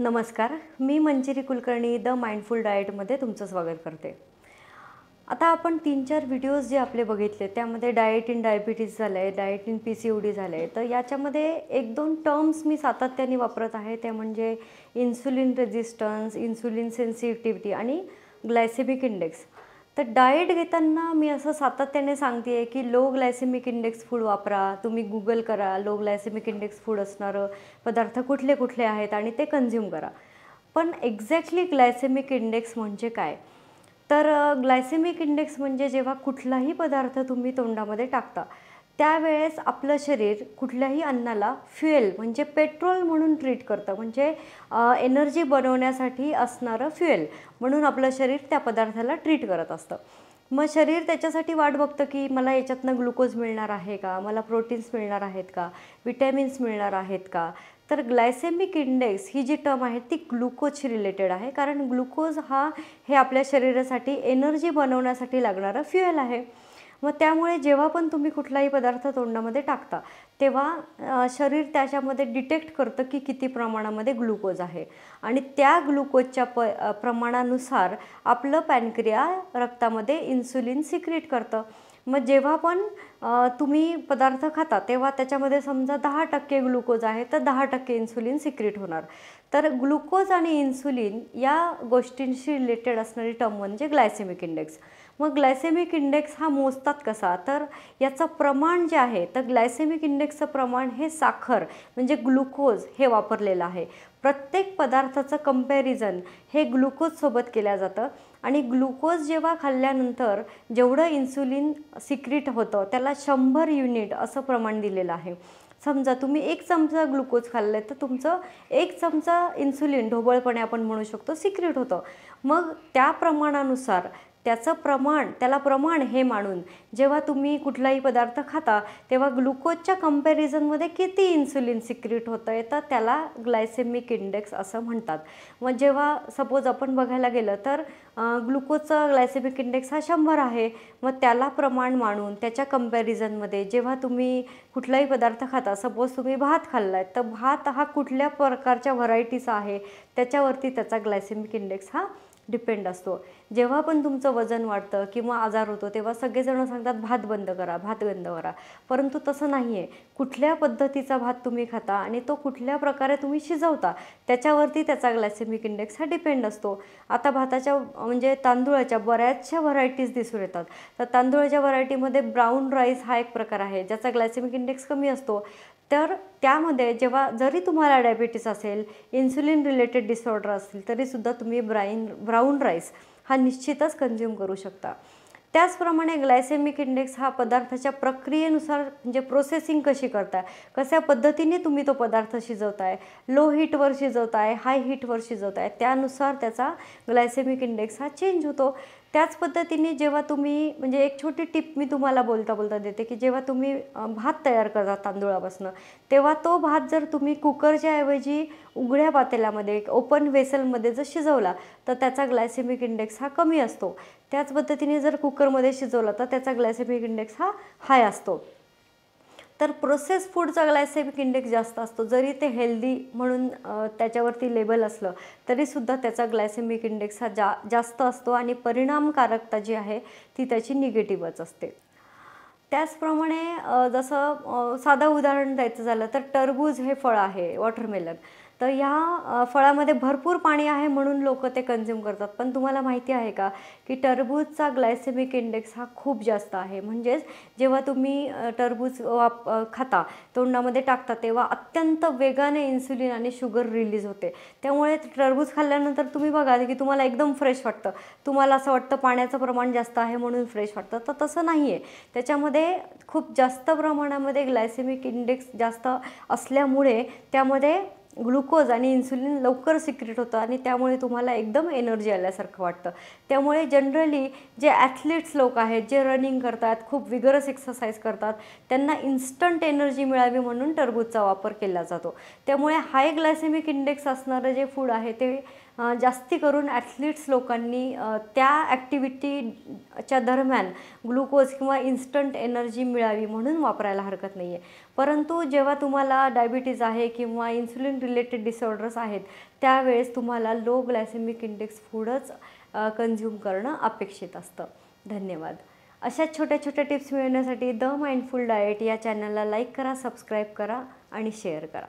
नमस्कार, मी Manjiri Kulkarni the mindful डाएटमध्ये तुमचं स्वागत करते। आता आपण 3-4 व्हिडिओज जे आपले बघितले त्यामध्ये डाएट इन डायबिटीज झालं आहे, डाएट इन PCOD झालं आहे। तर याच्यामध्ये 1-2 टर्म्स मी सातत्याने वापरत आहे, ते म्हणजे इन्सुलिन रेजिस्टन्स, इन्सुलिन सेन्सिटिव्हिटी आणि ग्लायसेमिक इंडेक्स। तर डाएट घेताना मी असं सातत्याने सांगते आहे की लो ग्लायसेमिक इंडेक्स फूड वापरा। तुम्ही गूगल करा, लो ग्लायसेमिक इंडेक्स फूड असणारं पदार्थ कुठले कुठले आहेत आणि ते कंझ्युम करा। पण एक्झॅक्टली ग्लायसेमिक इंडेक्स म्हणजे काय? तर ग्लायसेमिक इंडेक्स म्हणजे जेव्हा कुठलाही पदार्थ तुम्ही तोंडामध्ये टाकता त्यावेळेस आपलं शरीर कुठल्याही अन्नाला फ्युएल म्हणजे पेट्रोल म्हणून ट्रीट करतं, म्हणजे एनर्जी बनवण्यासाठी असणारं फ्युएल म्हणून आपलं शरीर त्या पदार्थाला ट्रीट करत असतं। मग शरीर त्याच्यासाठी वाट बघतं की मला याच्यातनं ग्लुकोज मिळणार आहे का, मला प्रोटीन्स मिळणार आहेत का, विटॅमिन्स मिळणार आहेत का। तर ग्लायसेमिक इंडेक्स ही जी टर्म आहे ती ग्लुकोजशी रिलेटेड आहे, कारण ग्लुकोज हे आपल्या शरीरासाठी एनर्जी बनवण्यासाठी लागणारा फ्युएल आहे। मग त्यामुळे जेव्हा पण तुम्ही कुठलाही पदार्थ तोंडामध्ये टाकता तेव्हा शरीर त्याच्यामध्ये डिटेक्ट करतं की किती प्रमाणामध्ये ग्लुकोज आहे आणि त्या ग्लुकोजच्या प्रमाणानुसार आपलं पॅनक्रिया रक्तामध्ये इन्सुलिन सिक्रीट करतं। मग जेव्हा पण तुम्ही पदार्थ खाता तेव्हा त्याच्यामध्ये समजा 10% ग्लुकोज आहे तर 10% इन्सुलिन सिक्रीट होणार। तर ग्लुकोज आणि इन्सुलिन या गोष्टींशी रिलेटेड असणारी टर्म म्हणजे ग्लायसेमिक इंडेक्स। मग ग्लायसेमिक इंडेक्स हा मोजतात कसा? तर याचं प्रमाण जे आहे तर ग्लायसेमिक इंडेक्सचं प्रमाण हे साखर म्हणजे ग्लुकोज हे वापरलेलं आहे। प्रत्येक पदार्थाचं कंपॅरिझन हे ग्लुकोजसोबत केलं जातं आणि ग्लुकोज जेव्हा खाल्ल्यानंतर जेवढं इन्सुलिन सिक्रीट होतं त्याला 100 युनिट असं प्रमाण दिलेलं आहे। समजा तुम्ही 1 चमचा ग्लुकोज खाल्लं तर तुमचं 1 चमचा इन्सुलिन ढोबळपणे आपण म्हणू शकतो सिक्रीट होतं। मग त्या प्रमाणानुसार त्याला प्रमाण हे मानून जेव्हा तुम्ही कुठलाही पदार्थ खाता तेव्हा ग्लुकोजच्या कंपॅरिझनमध्ये किती इन्सुलिन सिक्रीट होतं आहे तर त्याला ग्लायसेमिक इंडेक्स असं म्हणतात। मग जेव्हा सपोज आपण बघायला गेलं तर ग्लुकोजचा ग्लायसेमिक इंडेक्स हा 100 आहे, मग त्याला प्रमाण मानून त्याच्या कंपॅरिझनमध्ये जेव्हा तुम्ही कुठलाही पदार्थ खाता, सपोज तुम्ही भात खाल्ला आहे तर भात हा कुठल्या प्रकारच्या व्हरायटीचा आहे त्याच्यावरती त्याचा ग्लायसेमिक इंडेक्स हा डिपेंड असतो। जेव्हा पण तुमचं वजन वाढतं किंवा आजार होतो तेव्हा सगळेजण सांगतात भात बंद करा, भात बंद करा, परंतु तसं नाही आहे। कुठल्या पद्धतीचा भात तुम्ही खाता आणि तो कुठल्या प्रकारे तुम्ही शिजवता त्याच्यावरती त्याचा ग्लायसेमिक इंडेक्स हा डिपेंड असतो। आता भाताच्या म्हणजे तांदूळाच्या बऱ्याचशा व्हरायटीज दिसून येतात। तर तांदूळाच्या व्हरायटीमध्ये ब्राऊन राईस हा एक प्रकार आहे ज्याचा ग्लायसेमिक इंडेक्स कमी असतो। तर त्यामध्ये जरी तुम्हाला डायबिटीस असेल, इन्सुलिन रिलेटेड डिसऑर्डर असतील तरीसुद्धा तुम्ही ब्राऊन राईस हा निश्चितच कंझ्युम करू शकता। त्याचप्रमाणे ग्लायसेमिक इंडेक्स हा पदार्थाच्या प्रक्रियेनुसार म्हणजे प्रोसेसिंग कशी करताय, कशा पद्धतीने तुम्ही तो पदार्थ शिजवताय, लो हीटवर शिजवताय, हाय हीटवर शिजवताय, त्यानुसार त्याचा ग्लायसेमिक इंडेक्स हा चेंज होतो। त्याच पद्धतीने जेव्हा तुम्ही म्हणजे एक छोटी टिप मी तुम्हाला बोलता बोलता देते की जेव्हा तुम्ही भात तयार करता तांदूळापासून तेव्हा तो भात जर तुम्ही कुकरच्या ऐवजी उघड्या पातेल्यामध्ये ओपन वेसलमध्ये जर शिजवला तर त्याचा ग्लायसेमिक इंडेक्स हा कमी असतो। त्याच पद्धतीने जर कुकरमध्ये शिजवला तर त्याचा ग्लायसेमिक इंडेक्स हा हाय असतो। तर प्रोसेस फूडचा ग्लायसेमिक इंडेक्स जास्त असतो, जरी ते हेल्दी म्हणून त्याच्यावरती लेबल असलं तरीसुद्धा त्याचा ग्लायसेमिक इंडेक्स हा जास्त असतो आणि परिणामकारकता जी आहे ती त्याची निगेटिव्हच असते। त्याचप्रमाणे जसं साधं उदाहरण द्यायचं झालं तर टरबूज हे फळ आहे, वॉटरमेलन। तर या फळामध्ये भरपूर पाणी आहे म्हणून लोक ते कंझ्युम करतात, पण तुम्हाला माहिती आहे का की टरबूजचा ग्लायसेमिक इंडेक्स हा खूप जास्त आहे। म्हणजेच जेव्हा तुम्ही टरबूज खाता तोंडामध्ये टाकता तेव्हा अत्यंत वेगाने इन्सुलिन आणि शुगर रिलीज होते। त्यामुळे टरबूज खाल्ल्यानंतर तुम्ही बघा की तुम्हाला एकदम फ्रेश वाटतं, तुम्हाला असं वाटतं पाण्याचं प्रमाण जास्त आहे म्हणून फ्रेश वाटतं, तर तसं नाही आहे। त्याच्यामध्ये खूप जास्त प्रमाणामध्ये ग्लायसेमिक इंडेक्स जास्त असल्यामुळे त्यामध्ये ग्लुकोज आणि इन्सुलिन लवकर सिक्रीट होतं आणि त्यामुळे तुम्हाला एकदम एनर्जी आल्यासारखं वाटतं। त्यामुळे जनरली जे ॲथलीट्स लोक आहेत, जे रनिंग करतात, खूप विगरस एक्सरसाइज करतात, त्यांना इन्स्टंट एनर्जी मिळावी म्हणून टरबूजचा वापर केला जातो। त्यामुळे हाय ग्लायसेमिक इंडेक्स असणारं जे फूड आहे ते जास्ती करून ॲथलीट्स लोकांनी त्या ॲक्टिव्हिटीच्या दरम्यान ग्लुकोज किंवा इन्स्टंट एनर्जी मिळावी म्हणून वापरायला हरकत नाही आहे. परंतु जेव्हा तुम्हाला डायबिटीज आहे किंवा इन्सुलिन रिलेटेड डिसऑर्डर्स आहेत त्यावेळेस तुम्हाला लो ग्लायसेमिक इंडेक्स फूडच कन्झ्युम करणं अपेक्षित असतं. धन्यवाद. अशाच छोट्या छोट्या टिप्स मिळवण्यासाठी द माइंडफुल डाएट या चॅनलला लाईक करा, सबस्क्राईब करा आणि शेअर करा.